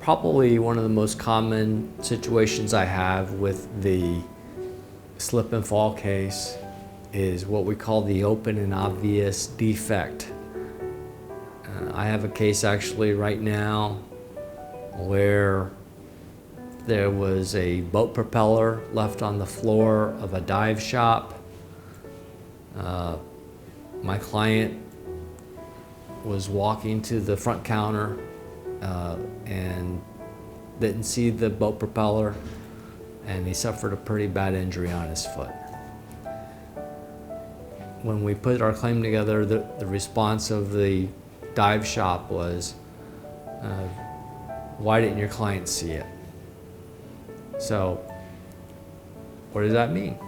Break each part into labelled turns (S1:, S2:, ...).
S1: Probably one of the most common situations I have with the slip and fall case is what we call the open and obvious defect. I have a case actually right now where there was a boat propeller left on the floor of a dive shop. My client was walking to the front counter and didn't see the boat propeller, and he suffered a pretty bad injury on his foot. When we put our claim together, the response of the dive shop was, why didn't your client see it? So, what does that mean?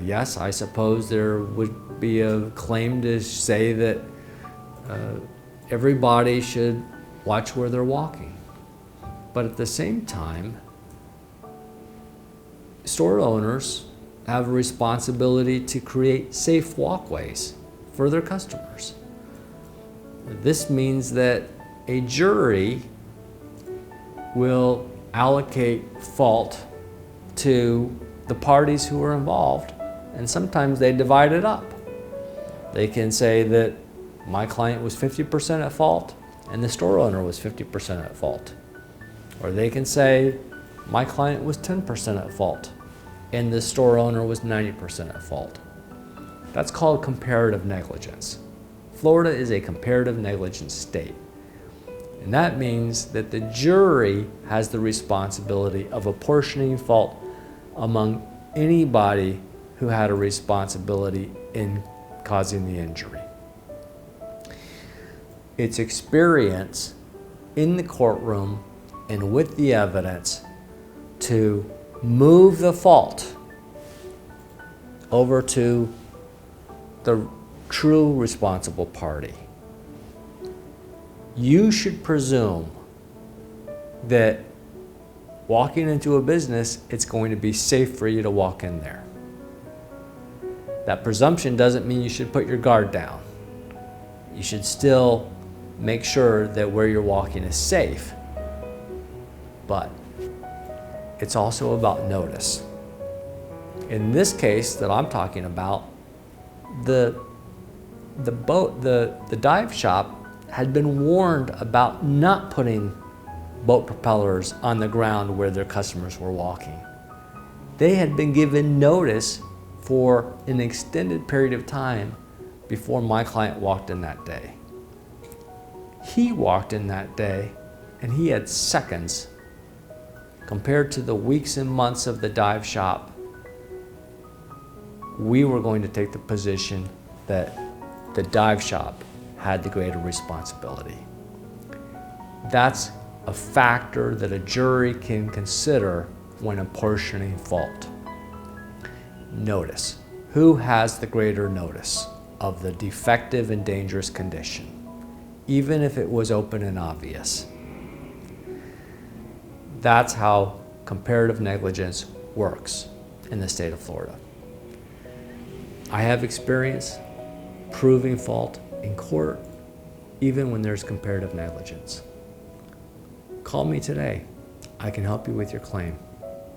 S1: Yes, I suppose there would be a claim to say that everybody should watch where they're walking. But at the same time, store owners have a responsibility to create safe walkways for their customers. This means that a jury will allocate fault to the parties who are involved, and sometimes they divide it up. They can say that my client was 50% at fault and the store owner was 50% at fault. Or they can say my client was 10% at fault and the store owner was 90% at fault. That's called comparative negligence. Florida is a comparative negligence state. And that means that the jury has the responsibility of apportioning fault among anybody who had a responsibility in causing the injury. It's experience in the courtroom and with the evidence to move the fault over to the true responsible party. You should presume that walking into a business, it's going to be safe for you to walk in there. That presumption doesn't mean you should put your guard down. You should still make sure that where you're walking is safe. But it's also about notice. In this case that I'm talking about, the dive shop had been warned about not putting boat propellers on the ground where their customers were walking. They had been given notice for an extended period of time before my client walked in that day. He walked in that day and he had seconds compared to the weeks and months of the dive shop. We were going to take the position that the dive shop had the greater responsibility. That's a factor that a jury can consider when apportioning fault. Notice. Who has the greater notice of the defective and dangerous condition, even if it was open and obvious? That's how comparative negligence works in the state of Florida. I have experience proving fault in court, even when there's comparative negligence. Call me today. I can help you with your claim.